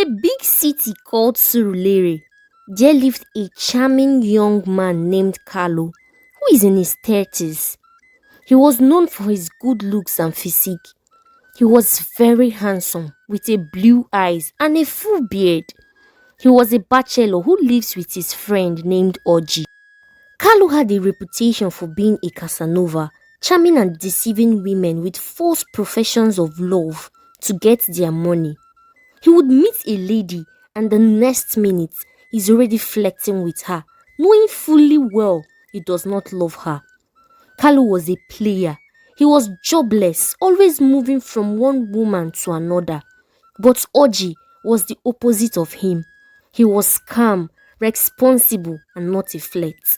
big city called Surulere, there lived a charming young man named Kalo, who is in his 30s. He was known for his good looks and physique. He was very handsome, with a blue eyes and a full beard. He was a bachelor who lives with his friend named Oji. Kalo had a reputation for being a Casanova, charming and deceiving women with false professions of love to get their money. He would meet a lady and the next minute he's already flirting with her, knowing fully well he does not love her. Kalo was a player. He was jobless, always moving from one woman to another. But Oji was the opposite of him. He was calm, responsible, and not a flirt.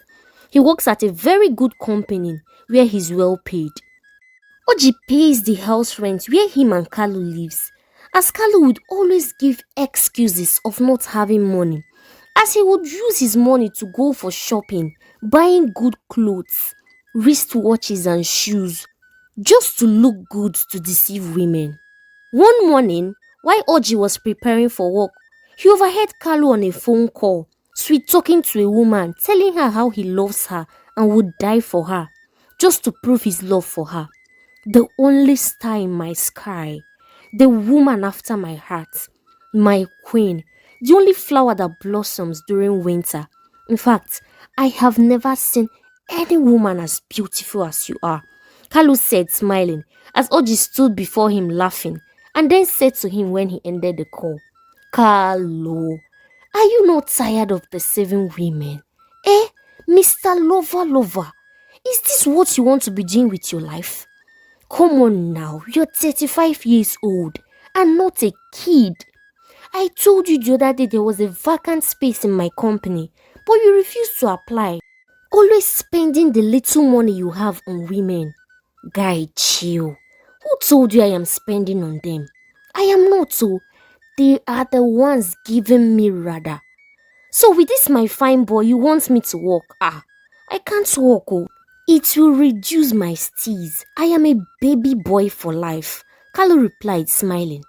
He works at a very good company where he's well paid. Oji pays the house rent where him and Kalo lives, as Kalo would always give excuses of not having money, as he would use his money to go for shopping, buying good clothes, wristwatches and shoes, just to look good to deceive women. One morning, while Oji was preparing for work, he overheard Kalo on a phone call, sweet talking to a woman, telling her how he loves her and would die for her, just to prove his love for her. The only star in my sky, the woman after my heart, my queen, the only flower that blossoms during winter. In fact, I have never seen any woman as beautiful as you are, Kalo said, smiling, as Oji stood before him laughing, and then said to him when he ended the call, Kalo, are you not tired of deceiving women? Mr. Lover, is this what you want to be doing with your life? Come on now, you're 35 years old and not a kid. I told you the other day there was a vacant space in my company, but you refused to apply. Always spending the little money you have on women. Guy, chill. Who told you I am spending on them? I am not so. They are the ones giving me rather. So with this my fine boy, you want me to walk? I can't walk. Oh. It will reduce my steez. I am a baby boy for life. Kalo replied, smiling.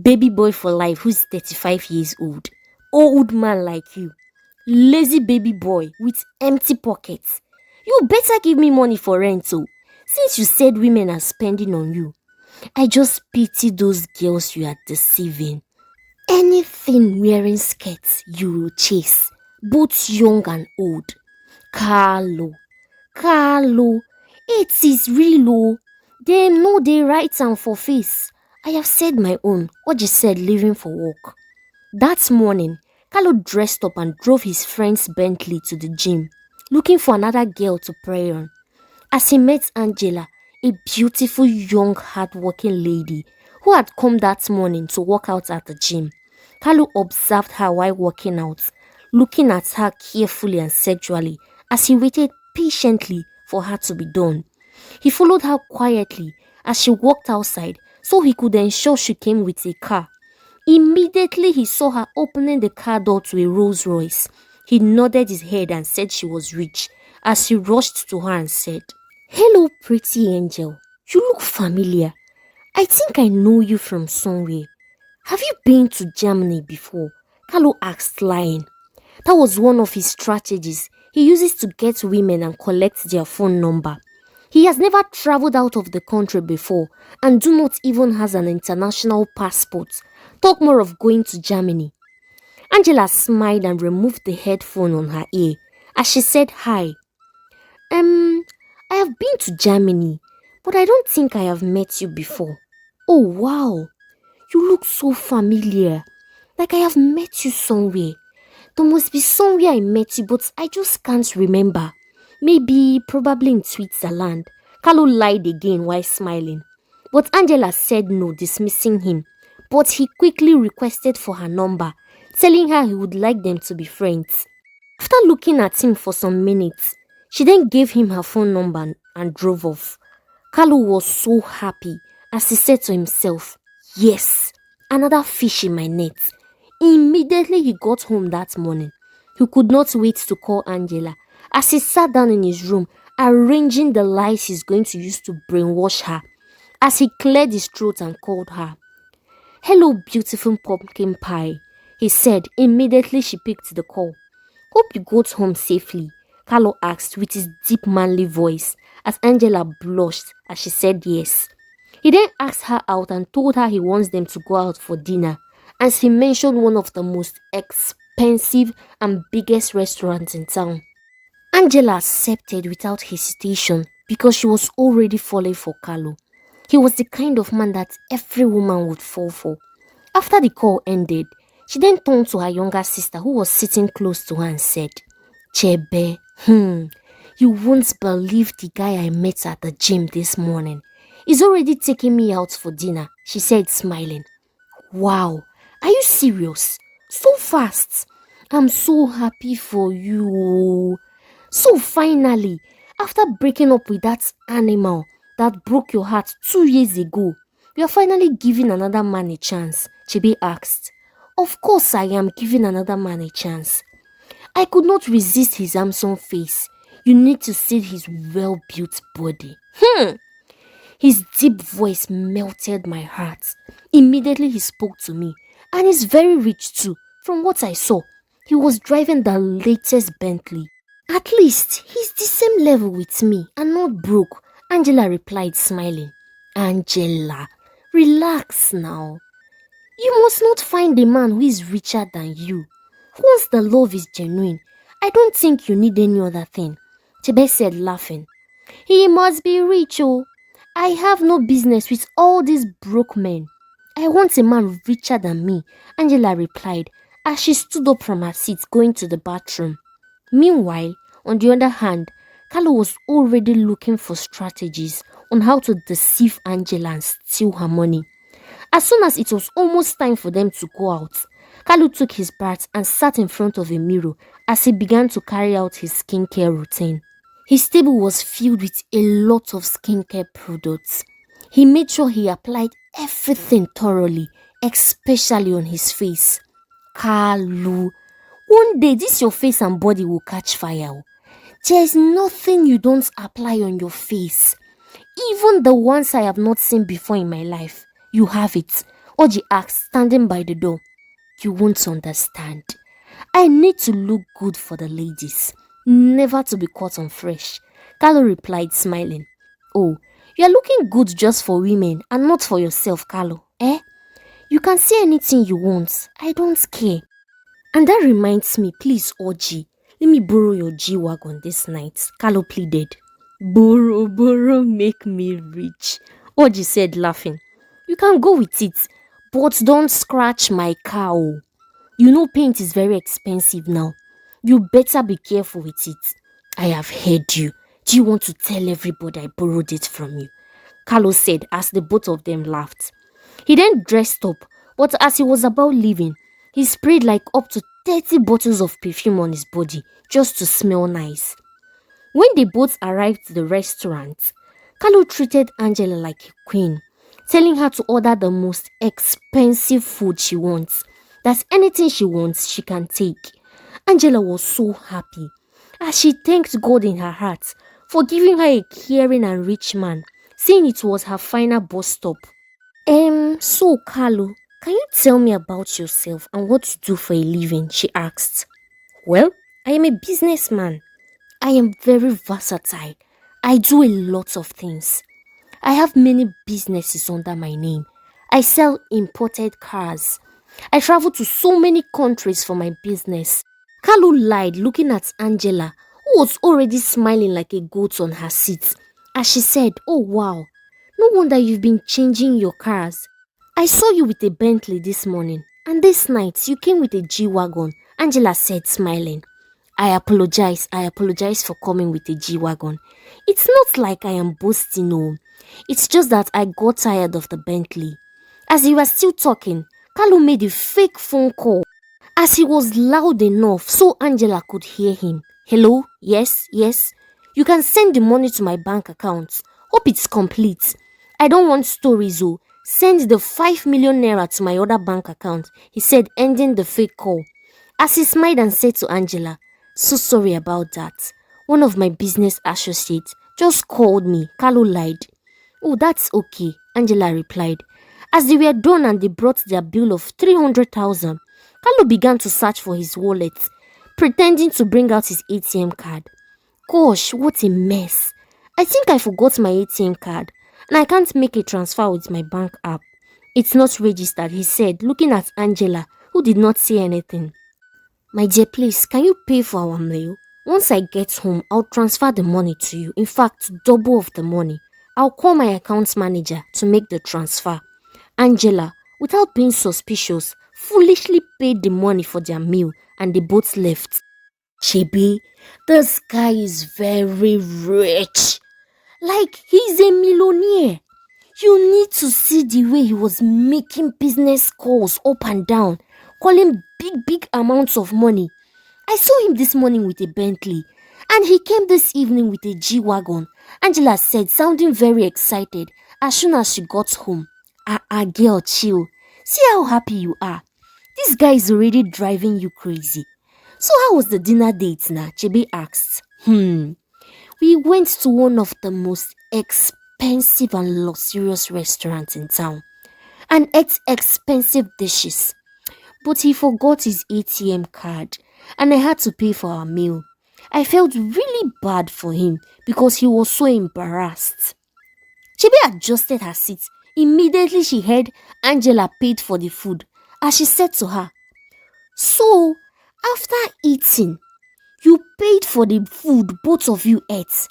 Baby boy for life who's 35 years old. Old man like you. Lazy baby boy with empty pockets. You better give me money for rent, oh, since you said women are spending on you. I just pity those girls you are deceiving. Anything wearing skirts you will chase, both young and old. Kalo, it is real low. They know they write am for face. I have said my own, Oji said, leaving for work. That morning, Kalo dressed up and drove his friend's Bentley to the gym, looking for another girl to pray on. As he met Angela, a beautiful young hard-working lady who had come that morning to work out at the gym, Kalo observed her while working out, looking at her carefully and sexually as he waited patiently for her to be done. He followed her quietly as she walked outside so he could ensure she came with a car. Immediately he saw her opening the car door to a Rolls Royce. He nodded his head and said she was rich as he rushed to her and said, Hello, pretty angel. You look familiar. I think I know you from somewhere. Have you been to Germany before? Kalo asked, lying. That was one of his strategies he uses to get women and collect their phone number. He has never traveled out of the country before and do not even has an international passport. Talk more of going to Germany. Angela smiled and removed the headphone on her ear as she said hi. I have been to Germany, but I don't think I have met you before. Oh wow, you look so familiar, like I have met you somewhere. There must be somewhere I met you, but I just can't remember. Probably in Switzerland. Kalo lied again while smiling. But Angela said no, dismissing him. But he quickly requested for her number, telling her he would like them to be friends. After looking at him for some minutes, she then gave him her phone number and drove off. Kalo was so happy as he said to himself, yes, another fish in my net. Immediately he got home that morning. He could not wait to call Angela as he sat down in his room arranging the lies he's going to use to brainwash her. As he cleared his throat and called her, Hello, beautiful pumpkin pie. he said immediately she picked the call. Hope you got home safely, Kalo asked with his deep manly voice as Angela blushed as she said yes. He then asked her out and told her he wants them to go out for dinner, as he mentioned one of the most expensive and biggest restaurants in town. Angela accepted without hesitation because she was already falling for Kalo. He was the kind of man that every woman would fall for. After the call ended, she then turned to her younger sister who was sitting close to her and said, Chebe, you won't believe the guy I met at the gym this morning. He's already taking me out for dinner, she said smiling. Wow, are you serious? So fast. I'm so happy for you. So finally, after breaking up with that animal that broke your heart 2 years ago, you are finally giving another man a chance, Chibi asked. Of course I am giving another man a chance. I could not resist his handsome face. You need to see his well-built body. His deep voice melted my heart. Immediately he spoke to me, and he's very rich too. From what I saw, he was driving the latest Bentley. At least he's the same level with me and not broke, Angela replied smiling. Angela, relax now. You must not find a man who is richer than you. Once the love is genuine, I don't think you need any other thing, Chebe said laughing. He must be rich, oh. I have no business with all these broke men. I want a man richer than me, Angela replied as she stood up from her seat going to the bathroom. Meanwhile, on the other hand, Kalo was already looking for strategies on how to deceive Angela and steal her money. As soon as it was almost time for them to go out, Kalo took his bath and sat in front of a mirror as he began to carry out his skincare routine. His table was filled with a lot of skincare products. He made sure he applied everything thoroughly, especially on his face. Kalu, one day this your face and body will catch fire. There is nothing you don't apply on your face. Even the ones I have not seen before in my life. You have it, Oji asked, standing by the door. You won't understand. I need to look good for the ladies, never to be caught on fresh. Kalo replied, smiling. Oh, you are looking good just for women and not for yourself, Kalo. Eh? You can say anything you want. I don't care. And that reminds me, please, Oji, let me borrow your G-Wagon this night, Kalo pleaded. Borrow, make me rich, Oji said, laughing. You can go with it, but don't scratch my car. You know paint is very expensive now. You better be careful with it. I have heard you. Do you want to tell everybody I borrowed it from you? Kalo said as the both of them laughed. He then dressed up, but as he was about leaving, he sprayed like up to 30 bottles of perfume on his body just to smell nice. When they both arrived at the restaurant, Kalo treated Angela like a queen, telling her to order the most expensive food she wants, that anything she wants she can take. Angela was so happy as she thanked God in her heart for giving her a caring and rich man, saying it was her final bus stop. So Kalo, can you tell me about yourself and what you do for a living? She asked. Well, I am a businessman. I am very versatile. I do a lot of things. I have many businesses under my name. I sell imported cars. I travel to so many countries for my business. Kalo lied, looking at Angela, who was already smiling like a goat on her seat, as she said, oh wow, no wonder you've been changing your cars. I saw you with a Bentley this morning, and this night you came with a G-Wagon, Angela said, smiling. I apologize for coming with a G-Wagon. It's not like I am boasting, no. It's just that I got tired of the Bentley. As he was still talking, Kalo made a fake phone call as he was loud enough so Angela could hear him. Hello? Yes. You can send the money to my bank account. Hope it's complete. I don't want stories, oh. Send the 5 million naira to my other bank account, he said, ending the fake call. As he smiled and said to Angela, so sorry about that. One of my business associates just called me, Kalo lied. Oh, that's okay, Angela replied. As they were done and they brought their bill of 300,000, Kalo began to search for his wallet, pretending to bring out his ATM card. Gosh, what a mess. I think I forgot my ATM card and I can't make a transfer with my bank app. It's not registered, he said, looking at Angela, who did not say anything. My dear, please, can you pay for our meal? Once I get home, I'll transfer the money to you. In fact, double of the money. I'll call my account manager to make the transfer. Angela, without being suspicious, foolishly paid the money for their meal and they both left. Chibi, this guy is very rich. Like, he's a millionaire. You need to see the way he was making business calls up and down, calling big amounts of money. I saw him this morning with a Bentley, and he came this evening with a G-Wagon, Angela said, sounding very excited as soon as she got home. Girl, chill. See how happy you are. This guy is already driving you crazy. So how was the dinner date now? Chebe asked. We went to one of the most expensive and luxurious restaurants in town and ate expensive dishes. But he forgot his ATM card and I had to pay for our meal. I felt really bad for him because he was so embarrassed. Chebe adjusted her seat. Immediately she heard Angela paid for the food as she said to her, "So, after eating, you paid for the food both of you ate,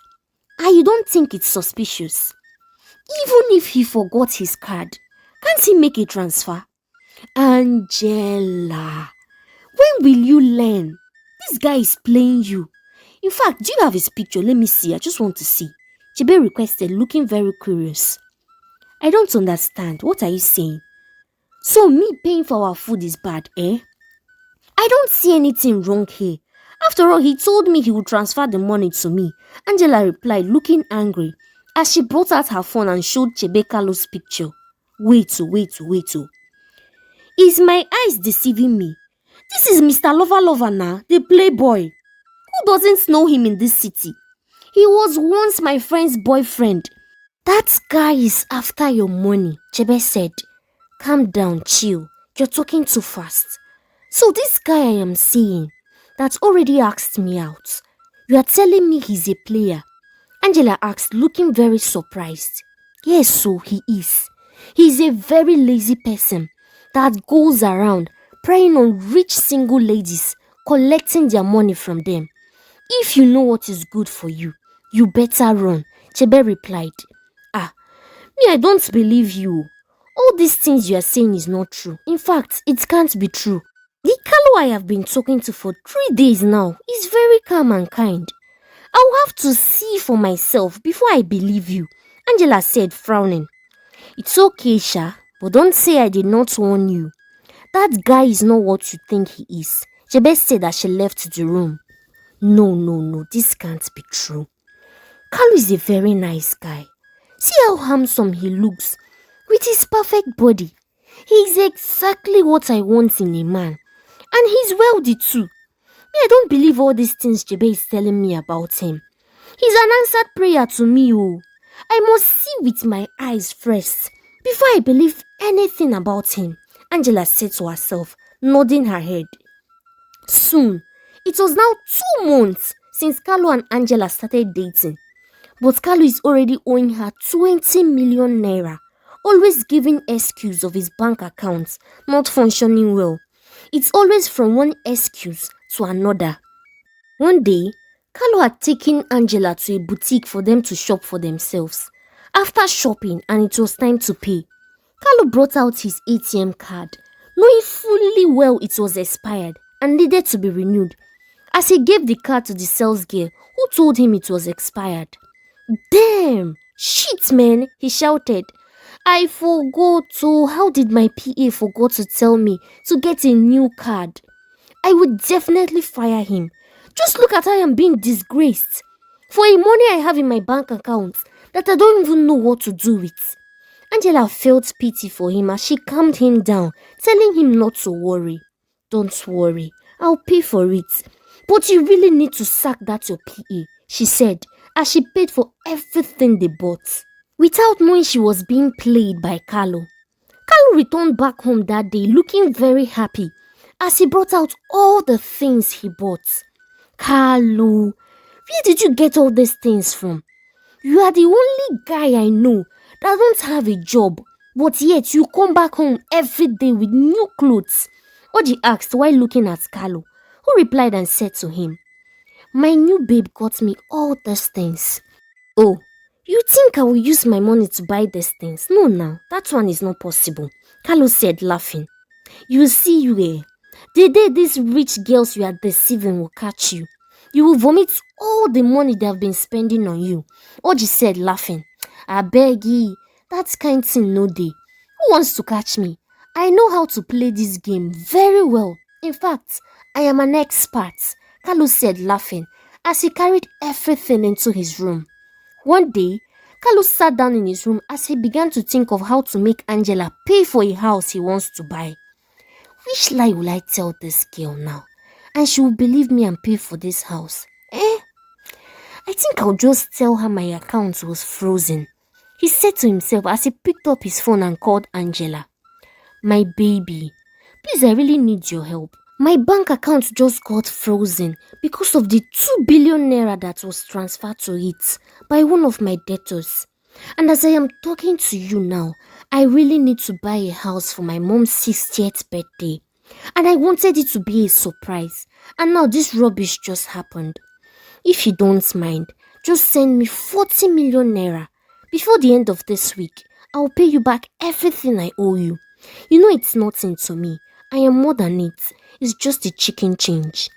and you don't think it's suspicious? Even if he forgot his card, can't he make a transfer?" Angela, when will you learn? This guy is playing you. In fact, do you have his picture? Let me see. I just want to see. Chebe requested, looking very curious. I don't understand. What are you saying? So me paying for our food is bad, eh? I don't see anything wrong here. After all, he told me he would transfer the money to me. Angela replied, looking angry, as she brought out her phone and showed Chebe Kalo's picture. Wait. Is my eyes deceiving me? This is Mr. Lover now, the playboy. Who doesn't know him in this city? He was once my friend's boyfriend. That guy is after your money, Chebe said. Calm down, chill. You're talking too fast. So this guy I am seeing, that already asked me out, you are telling me he's a player? Angela asked, looking very surprised. Yes, so he is. He's a very lazy person that goes around preying on rich single ladies, collecting their money from them. If you know what is good for you, you better run, Chebe replied. Me, I don't believe you. All these things you are saying is not true. In fact, it can't be true. The Kalo I have been talking to for 3 days now is very calm and kind. I'll have to see for myself before I believe you, Angela said, frowning. It's okay, Sha, but don't say I did not warn you. That guy is not what you think he is, Chebe said as she left the room. No, this can't be true. Kalo is a very nice guy. See how handsome he looks, with his perfect body. He's exactly what I want in a man. And he's wealthy too. Me, I don't believe all these things Chebe is telling me about him. He's an answered prayer to me, oh. I must see with my eyes first before I believe anything about him, Angela said to herself, nodding her head. Soon, it was now 2 months since Kalo and Angela started dating. But Kalo is already owing her 20 million naira, always giving excuse of his bank accounts not functioning well. It's always from one excuse to another. One day, Kalo had taken Angela to a boutique for them to shop for themselves. After shopping and it was time to pay, Kalo brought out his ATM card, knowing fully well it was expired and needed to be renewed, as he gave the card to the sales girl who told him it was expired. Damn! Shit, man! He shouted. I forgot. Oh, how did my PA forgot to tell me to get a new card? I would definitely fire him. Just look at how I am being disgraced for a money I have in my bank account that I don't even know what to do with. Angela felt pity for him as she calmed him down, telling him not to worry. Don't worry, I'll pay for it. But you really need to sack that your PA, she said, as she paid for everything they bought. Without knowing she was being played by Kalo. Kalo returned back home that day looking very happy as he brought out all the things he bought. Kalo, where did you get all these things from? You are the only guy I know that don't have a job, but yet you come back home every day with new clothes. Oji asked while looking at Kalo, who replied and said to him, my new babe got me all these things. Oh, you think I will use my money to buy these things? No, now, that one is not possible, Kalo said, laughing. You see you here. The day these rich girls you are deceiving will catch you, you will vomit all the money they have been spending on you. Oji said, laughing. I beg ye, that kind thing no day. Who wants to catch me? I know how to play this game very well. In fact, I am an expert, Kalo said, laughing, as he carried everything into his room. One day, Kalo sat down in his room as he began to think of how to make Angela pay for a house he wants to buy. Which lie will I tell this girl now? And she will believe me and pay for this house. I think I'll just tell her my account was frozen, he said to himself as he picked up his phone and called Angela. My baby, please, I really need your help. My bank account just got frozen because of the 2 billion naira that was transferred to it by one of my debtors. And as I am talking to you now, I really need to buy a house for my mom's 60th birthday. And I wanted it to be a surprise. And now this rubbish just happened. If you don't mind, just send me 40 million naira. Before the end of this week, I'll pay you back everything I owe you. You know it's nothing to me. I am more than it. It's just a chicken change.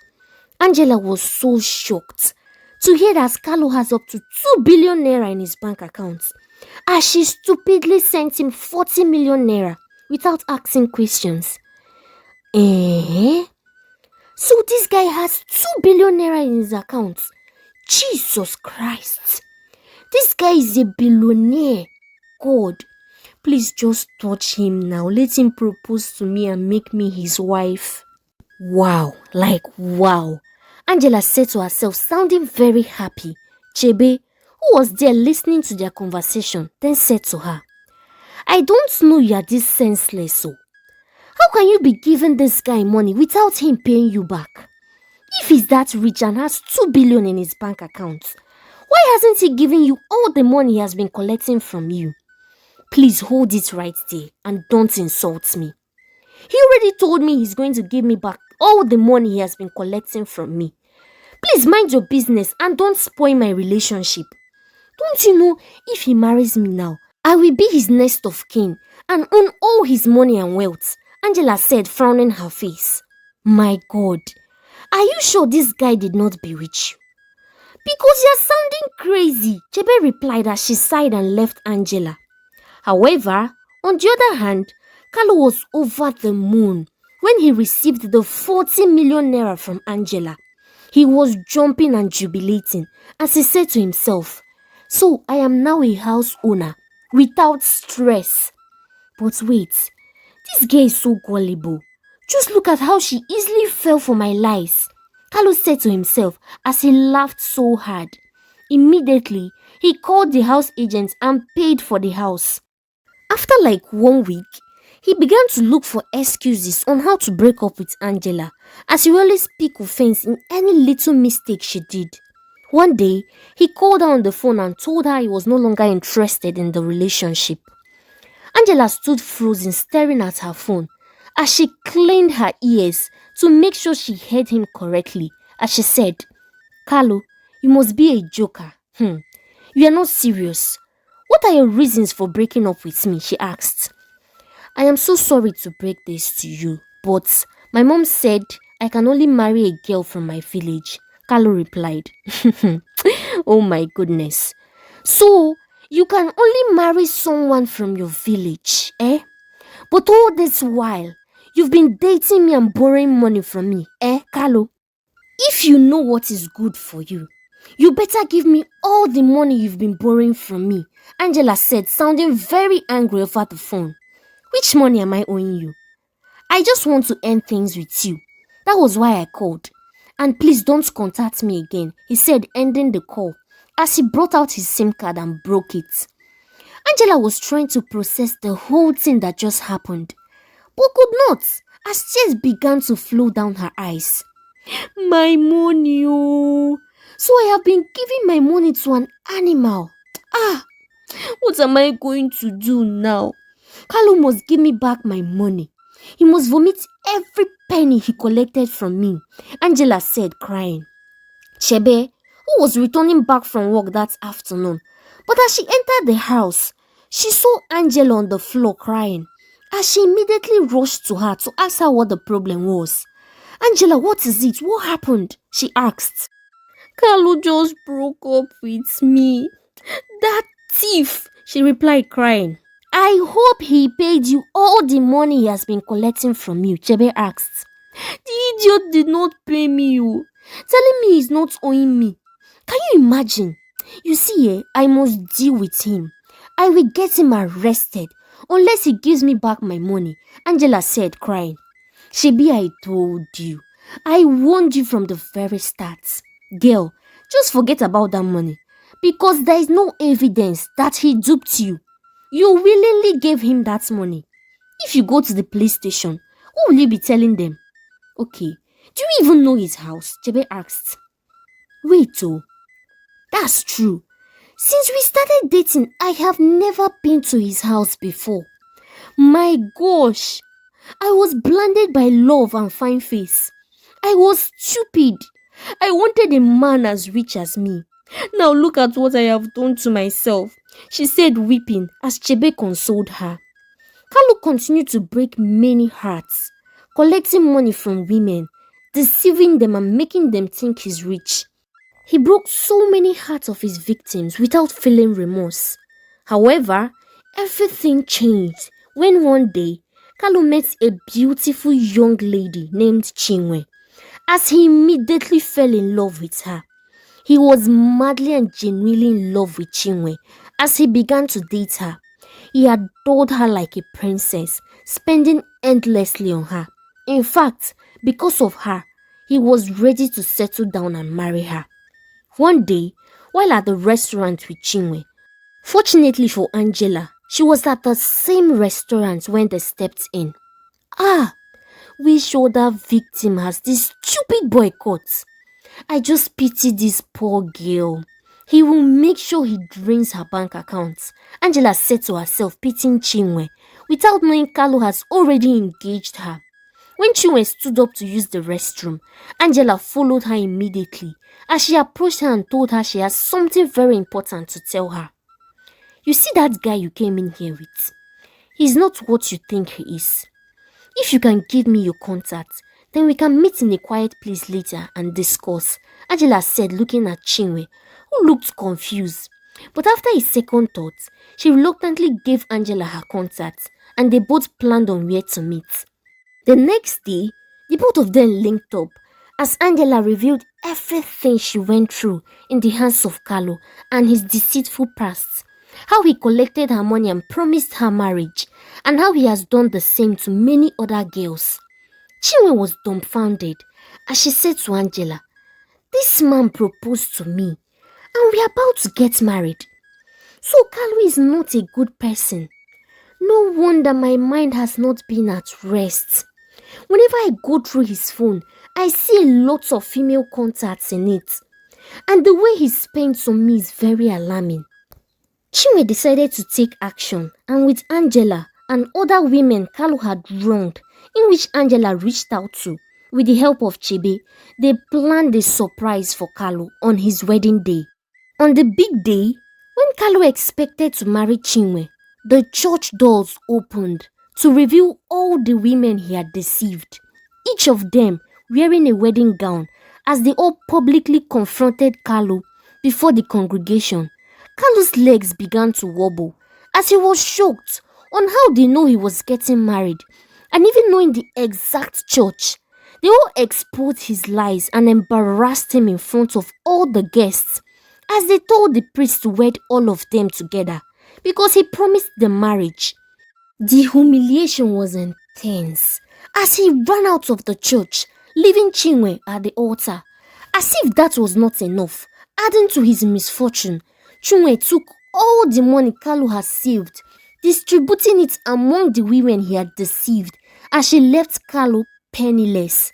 Angela was so shocked to hear that Kalo has up to 2 billion naira in his bank account, as she stupidly sent him 40 million naira without asking questions. So this guy has 2 billion naira in his account. Jesus Christ. This guy is a billionaire. God, please just touch him now. Let him propose to me and make me his wife. Wow, like wow. Angela said to herself, sounding very happy. Chebe, who was there listening to their conversation, then said to her, I don't know you are this senseless, so how can you be giving this guy money without him paying you back? If he's that rich and has 2 billion in his bank account, why hasn't he given you all the money he has been collecting from you? Please hold it right there and don't insult me. He already told me he's going to give me back all the money he has been collecting from me. Please mind your business and don't spoil my relationship. Don't you know if he marries me now, I will be his next of kin and own all his money and wealth, Angela said, frowning her face. My God, are you sure this guy did not bewitch you? Because you're sounding crazy, Chebe replied as she sighed and left Angela. However, on the other hand, Kalo was over the moon when he received the 40 million naira from Angela. He was jumping and jubilating as he said to himself, so I am now a house owner without stress. But wait, this girl is so gullible. Just look at how she easily fell for my lies, Kalo said to himself as he laughed so hard. Immediately, he called the house agent and paid for the house. After like 1 week, he began to look for excuses on how to break up with Angela, as he always picked offense in any little mistake she did. One day, he called her on the phone and told her he was no longer interested in the relationship. Angela stood frozen, staring at her phone as she cleaned her ears to make sure she heard him correctly, as she said, Kalo, you must be a joker. You are not serious. What are your reasons for breaking up with me? She asked. I am so sorry to break this to you, but my mom said I can only marry a girl from my village, Kalo replied. Oh my goodness. So, you can only marry someone from your village, eh? But all this while, you've been dating me and borrowing money from me, eh, Kalo? If you know what is good for you, you better give me all the money you've been borrowing from me, Angela said, sounding very angry over the phone. Which money am I owing you? I just want to end things with you. That was why I called. And please don't contact me again, he said, ending the call, as he brought out his SIM card and broke it. Angela was trying to process the whole thing that just happened, but could not, as tears began to flow down her eyes. My money, oh! So I have been giving my money to an animal. Ah, what am I going to do now? Kalo must give me back my money. He must vomit every penny he collected from me, Angela said, crying. Chebe, who was returning back from work that afternoon, but as she entered the house, she saw Angela on the floor crying. As she immediately rushed to her to ask her what the problem was. Angela, what is it? What happened? She asked. Kalo just broke up with me. That thief, she replied, crying. I hope he paid you all the money he has been collecting from you, Chebe asked. The idiot did not pay me, you. Telling me he's not owing me. Can you imagine? You see, I must deal with him. I will get him arrested unless he gives me back my money, Angela said, crying. Shebi, I told you. I warned you from the very start. Girl, just forget about that money because there is no evidence that he duped you. You willingly gave him that money. If you go to the police station, what will you be telling them? Okay, do you even know his house? Chebe asked. Wait, oh, that's true. Since we started dating, I have never been to his house before. My gosh, I was blinded by love and fine face. I was stupid. I wanted a man as rich as me. Now look at what I have done to myself, she said, weeping as Chebe consoled her. Kalo continued to break many hearts, collecting money from women, deceiving them and making them think he's rich. He broke so many hearts of his victims without feeling remorse. However, everything changed when one day Kalo met a beautiful young lady named Chinwe. As he immediately fell in love with her, he was madly and genuinely in love with Chinwe. As he began to date her, he adored her like a princess, spending endlessly on her. In fact, because of her, he was ready to settle down and marry her. One day, while at the restaurant with Chinwe, fortunately for Angela, she was at the same restaurant when they stepped in. Ah, which other victim has this stupid boy caught? I just pity this poor girl. He will make sure he drains her bank accounts, Angela said to herself, pitying Chinwe, without knowing Kalo has already engaged her. When Chinwe stood up to use the restroom, Angela followed her immediately as she approached her and told her she has something very important to tell her. You see that guy you came in here with? He's not what you think he is. If you can give me your contact, then we can meet in a quiet place later and discuss, Angela said, looking at Chinwe, who looked confused. But after a second thought, she reluctantly gave Angela her contact and they both planned on where to meet. The next day, the both of them linked up as Angela revealed everything she went through in the hands of Kalo and his deceitful past. How he collected her money and promised her marriage, and how he has done the same to many other girls. Chinwe was dumbfounded as she said to Angela, this man proposed to me and we are about to get married. So Kalo is not a good person. No wonder my mind has not been at rest. Whenever I go through his phone, I see a lot of female contacts in it. And the way he spends on me is very alarming. Chinwe decided to take action, and with Angela and other women Kalo had wronged, in which Angela reached out to, with the help of Chebe, they planned a surprise for Kalo on his wedding day. On the big day, when Kalo expected to marry Chinwe, the church doors opened to reveal all the women he had deceived, each of them wearing a wedding gown as they all publicly confronted Kalo before the congregation. Kalo's legs began to wobble as he was shocked on how they know he was getting married, and even knowing the exact church. They all exposed his lies and embarrassed him in front of all the guests as they told the priest to wed all of them together because he promised them marriage. The humiliation was intense as he ran out of the church, leaving Chinwe at the altar. As if that was not enough, adding to his misfortune, Chinwe took all the money Kalo had saved, distributing it among the women he had deceived, as she left Kalo penniless.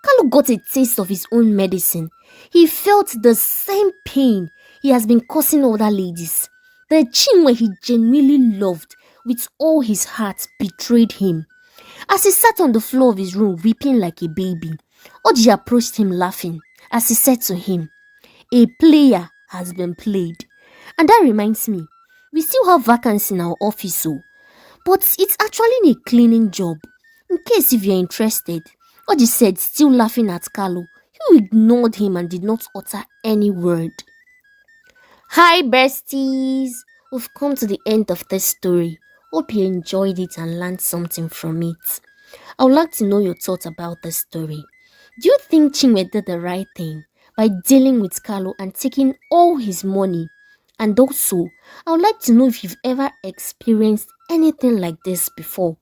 Kalo got a taste of his own medicine. He felt the same pain he has been causing other ladies. The Chinwe he genuinely loved with all his heart betrayed him. As he sat on the floor of his room weeping like a baby, Oji approached him laughing as he said to him, "A player has been played." And that reminds me, we still have vacancy in our office, but it's actually a cleaning job. In case if you're interested. Oji said, still laughing at Kalo, who ignored him and did not utter any word. Hi besties! We've come to the end of this story. Hope you enjoyed it and learned something from it. I would like to know your thoughts about this story. Do you think Chinwe did the right thing by dealing with Kalo and taking all his money? And also, I would like to know if you've ever experienced anything like this before.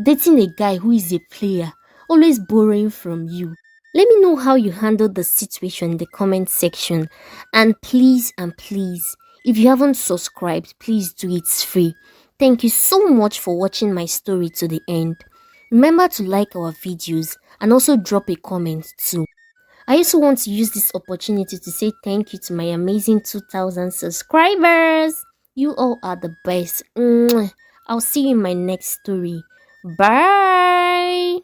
Dating a guy who is a player, always borrowing from you. Let me know how you handled the situation in the comment section. And please, if you haven't subscribed, please do, it's free. Thank you so much for watching my story to the end. Remember to like our videos and also drop a comment too. I also want to use this opportunity to say thank you to my amazing 2,000 subscribers. You all are the best. Mwah. I'll see you in my next story. Bye.